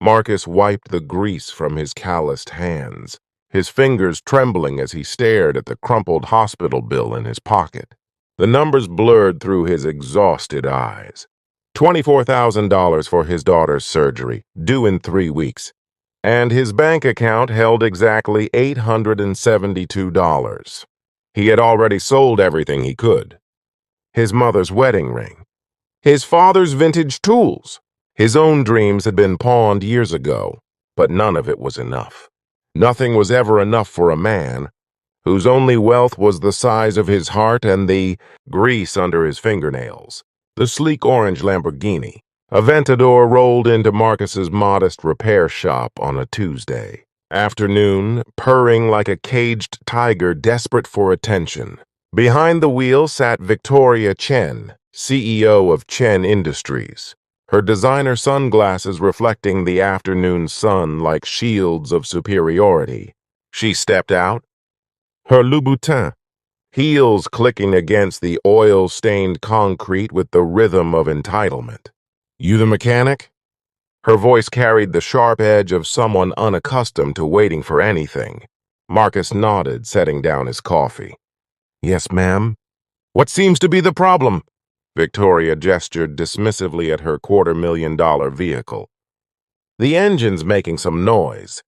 Marcus wiped the grease from his calloused hands, his fingers trembling as he stared at the crumpled hospital bill in his pocket. The numbers blurred through his exhausted eyes. $24,000 for his daughter's surgery, due in 3 weeks. And his bank account held exactly $872. He had already sold everything he could. His mother's wedding ring. His father's vintage tools. His own dreams had been pawned years ago, but none of it was enough. Nothing was ever enough for a man whose only wealth was the size of his heart and the grease under his fingernails. The sleek orange Lamborghini. Aventador rolled into Marcus's modest repair shop on a Tuesday afternoon, purring like a caged tiger desperate for attention. Behind the wheel sat Victoria Chen, CEO of Chen Industries, her designer sunglasses reflecting the afternoon sun like shields of superiority. She stepped out, her Louboutin, heels clicking against the oil-stained concrete with the rhythm of entitlement. "You the mechanic?" Her voice carried the sharp edge of someone unaccustomed to waiting for anything. Marcus nodded, setting down his coffee. "Yes, ma'am." "What seems to be the problem?" Victoria gestured dismissively at her $250,000 vehicle. "The engine's making some noise.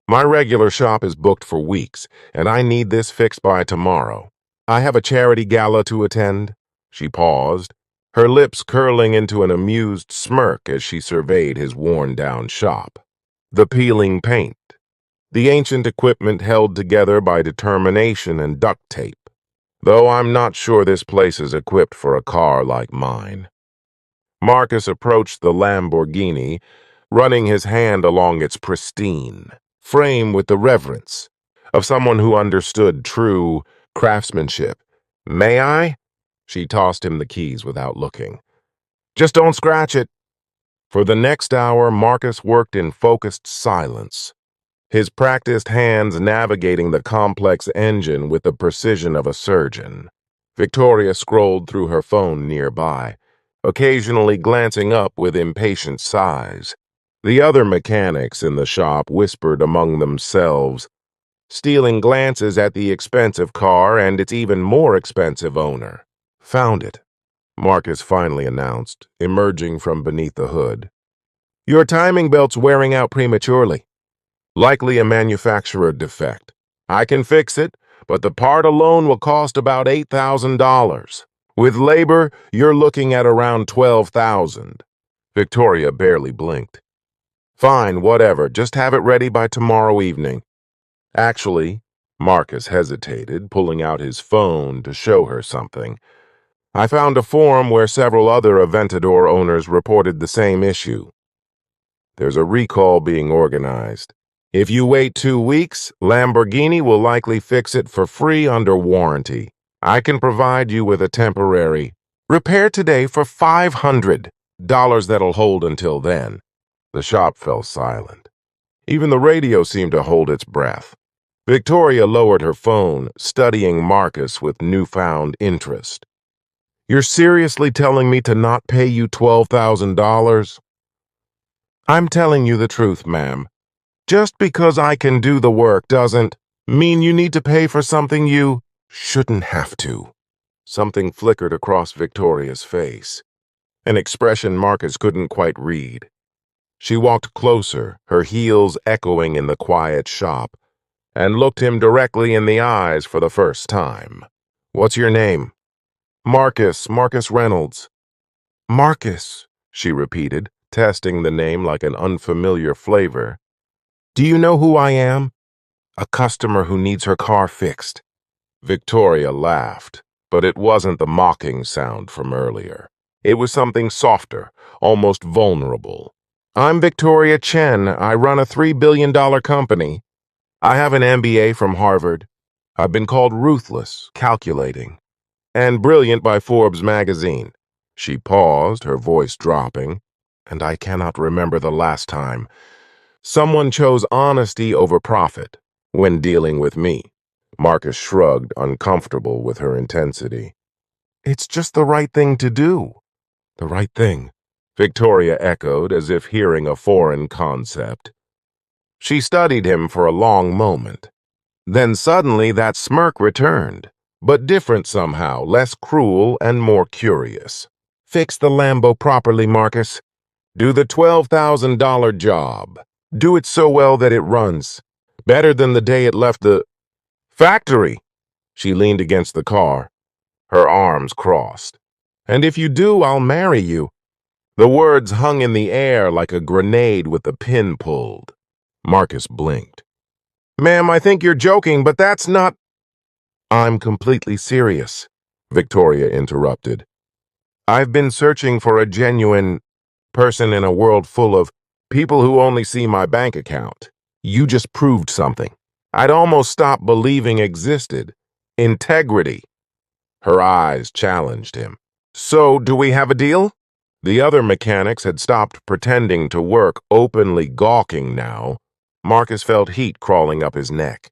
My regular shop is booked for weeks, and I need this fixed by tomorrow. I have a charity gala to attend." She paused, her lips curling into an amused smirk as she surveyed his worn-down shop. The peeling paint, the ancient equipment held together by determination and duct tape. Though I'm not sure this place is equipped for a car like mine. Marcus approached the Lamborghini, running his hand along its pristine frame with the reverence of someone who understood true craftsmanship. "May I?" She tossed him the keys without looking. "Just don't scratch it." For the next hour, Marcus worked in focused silence, his practiced hands navigating the complex engine with the precision of a surgeon. Victoria scrolled through her phone nearby, occasionally glancing up with impatient sighs. The other mechanics in the shop whispered among themselves, stealing glances at the expensive car and its even more expensive owner. "Found it," Marcus finally announced, emerging from beneath the hood. "Your timing belt's wearing out prematurely. Likely a manufacturer defect. I can fix it, but the part alone will cost about $8,000. With labor, you're looking at around $12,000. Victoria barely blinked. "Fine, whatever. Just have it ready by tomorrow evening." Actually, Marcus hesitated, pulling out his phone to show her something. "I found a forum where several other Aventador owners reported the same issue. There's a recall being organized. If you wait 2 weeks, Lamborghini will likely fix it for free under warranty. I can provide you with a temporary repair today for $500 that'll hold until then." The shop fell silent. Even the radio seemed to hold its breath. Victoria lowered her phone, studying Marcus with newfound interest. "You're seriously telling me to not pay you $12,000? "I'm telling you the truth, ma'am. Just because I can do the work doesn't mean you need to pay for something you shouldn't have to." Something flickered across Victoria's face, an expression Marcus couldn't quite read. She walked closer, her heels echoing in the quiet shop, and looked him directly in the eyes for the first time. "What's your name?" Marcus Reynolds." "Marcus," she repeated, testing the name like an unfamiliar flavor. "Do you know who I am? A customer who needs her car fixed." Victoria laughed, but it wasn't the mocking sound from earlier. It was something softer, almost vulnerable. "I'm Victoria Chen. I run a $3 billion company. I have an MBA from Harvard. I've been called ruthless, calculating, and brilliant by Forbes magazine." She paused, her voice dropping, "And I cannot remember the last time someone chose honesty over profit when dealing with me." Marcus shrugged, uncomfortable with her intensity. "It's just the right thing to do." "The right thing," Victoria echoed as if hearing a foreign concept. She studied him for a long moment. Then suddenly that smirk returned, but different somehow, less cruel and more curious. Fix the Lambo properly, Marcus. Do the $12,000 job. Do it so well that it runs. Better than the day it left the factory. She leaned against the car, her arms crossed. And if you do, I'll marry you. The words hung in the air like a grenade with the pin pulled. Marcus blinked. Ma'am, I think you're joking, but that's not— I'm completely serious, Victoria interrupted. I've been searching for a genuine person in a world full of people who only see my bank account. You just proved something I'd almost stopped believing existed. Integrity. Her eyes challenged him. So, do we have a deal? The other mechanics had stopped pretending to work, openly gawking now. Marcus felt heat crawling up his neck.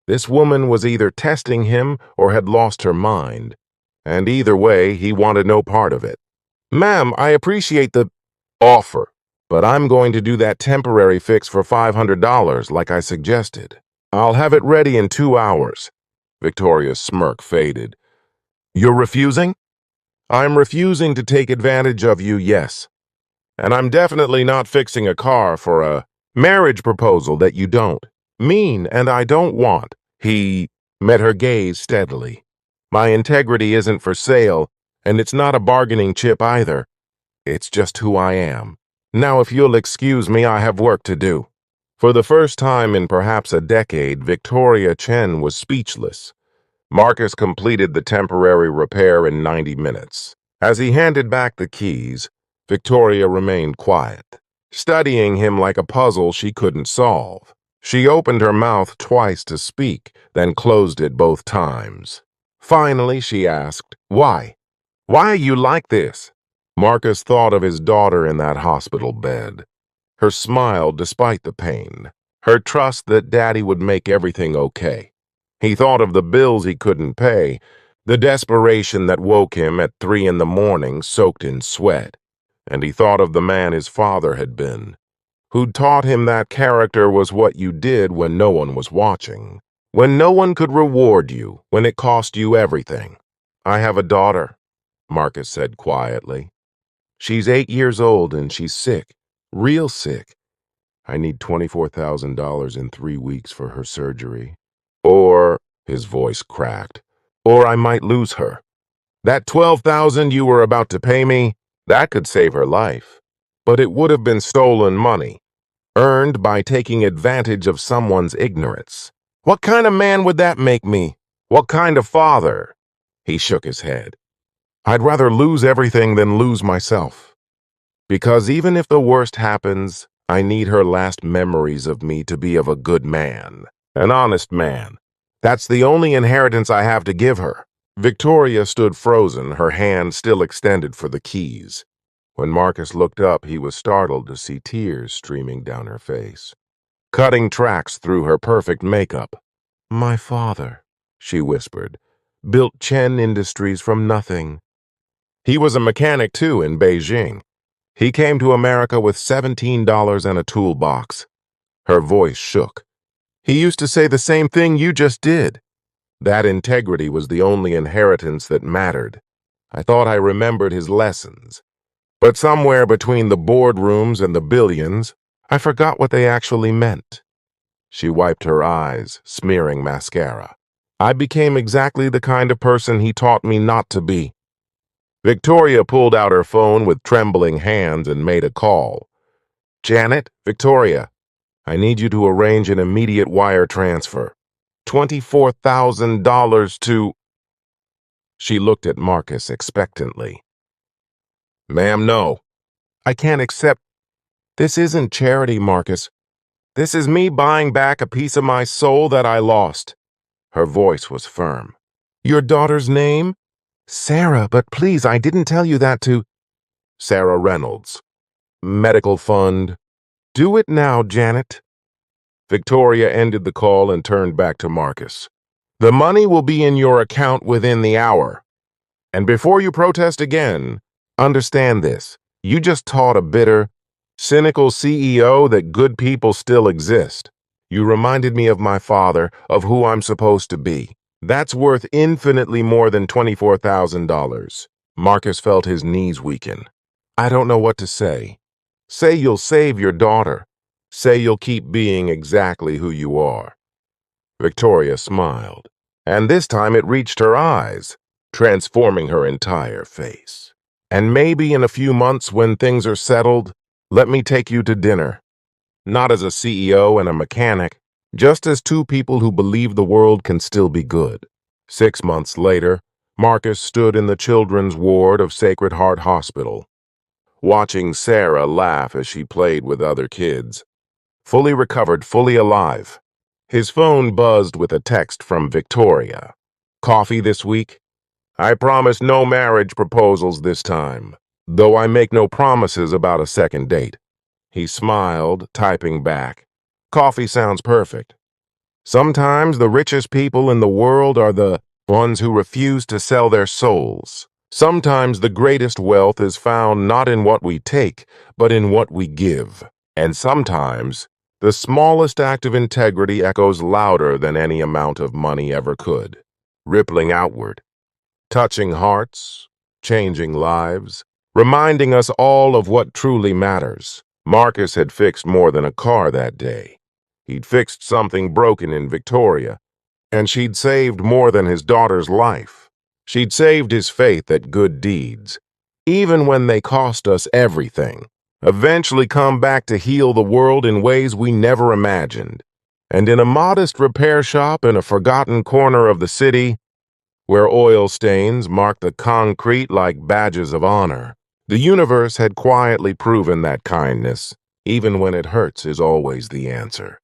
This woman was either testing him or had lost her mind, and either way, he wanted no part of it. Ma'am, I appreciate the offer, but I'm going to do that temporary fix for $500 like I suggested. I'll have it ready in 2 hours. Victoria's smirk faded. You're refusing? I'm refusing to take advantage of you, yes. And I'm definitely not fixing a car for a marriage proposal that you don't mean and I don't want. He met her gaze steadily. My integrity isn't for sale, and it's not a bargaining chip either. It's just who I am. Now, if you'll excuse me, I have work to do. For the first time in perhaps a decade, Victoria Chen was speechless. Marcus completed the temporary repair in 90 minutes. As he handed back the keys, Victoria remained quiet, studying him like a puzzle she couldn't solve. She opened her mouth twice to speak, then closed it both times. Finally, she asked, Why? Why are you like this? Marcus thought of his daughter in that hospital bed. Her smile despite the pain. Her trust that Daddy would make everything okay. He thought of the bills he couldn't pay, the desperation that woke him at 3 in the morning soaked in sweat. And he thought of the man his father had been, who'd taught him that character was what you did when no one was watching, when no one could reward you, when it cost you everything. I have a daughter, Marcus said quietly. She's 8 years old and she's sick, real sick. I need $24,000 in 3 weeks for her surgery. Or, his voice cracked, or I might lose her. That $12,000 you were about to pay me, that could save her life. But it would have been stolen money, earned by taking advantage of someone's ignorance. What kind of man would that make me? What kind of father? He shook his head. I'd rather lose everything than lose myself. Because even if the worst happens, I need her last memories of me to be of a good man, an honest man. That's the only inheritance I have to give her. Victoria stood frozen, her hand still extended for the keys. When Marcus looked up, he was startled to see tears streaming down her face, cutting tracks through her perfect makeup. My father, she whispered, built Chen Industries from nothing. He was a mechanic, too, in Beijing. He came to America with $17 and a toolbox. Her voice shook. He used to say the same thing you just did. That integrity was the only inheritance that mattered. I thought I remembered his lessons. But somewhere between the boardrooms and the billions, I forgot what they actually meant. She wiped her eyes, smearing mascara. I became exactly the kind of person he taught me not to be. Victoria pulled out her phone with trembling hands and made a call. Janet, Victoria, I need you to arrange an immediate wire transfer. $24,000 to— She looked at Marcus expectantly. Ma'am, no. I can't accept— This isn't charity, Marcus. This is me buying back a piece of my soul that I lost. Her voice was firm. Your daughter's name? Sarah, but please, I didn't tell you that to— Sarah Reynolds. Medical fund. Do it now, Janet. Victoria ended the call and turned back to Marcus. The money will be in your account within the hour. And before you protest again, understand this. You just taught a bitter, cynical CEO that good people still exist. You reminded me of my father, of who I'm supposed to be. That's worth infinitely more than $24,000. Marcus felt his knees weaken. I don't know what to say. Say you'll save your daughter. Say you'll keep being exactly who you are. Victoria smiled, and this time it reached her eyes, transforming her entire face. And maybe in a few months when things are settled, let me take you to dinner. Not as a CEO and a mechanic, just as two people who believe the world can still be good. 6 months later, Marcus stood in the children's ward of Sacred Heart Hospital, watching Sarah laugh as she played with other kids. Fully recovered, fully alive. His phone buzzed with a text from Victoria. Coffee this week? I promise no marriage proposals this time, though I make no promises about a second date. He smiled, typing back. Coffee sounds perfect. Sometimes the richest people in the world are the ones who refuse to sell their souls. Sometimes the greatest wealth is found not in what we take, but in what we give. And sometimes the smallest act of integrity echoes louder than any amount of money ever could, rippling outward, touching hearts, changing lives, reminding us all of what truly matters. Marcus had fixed more than a car that day. He'd fixed something broken in Victoria, and she'd saved more than his daughter's life. She'd saved his faith that good deeds, even when they cost us everything, eventually come back to heal the world in ways we never imagined. And in a modest repair shop in a forgotten corner of the city, where oil stains marked the concrete like badges of honor, the universe had quietly proven that kindness, even when it hurts, is always the answer.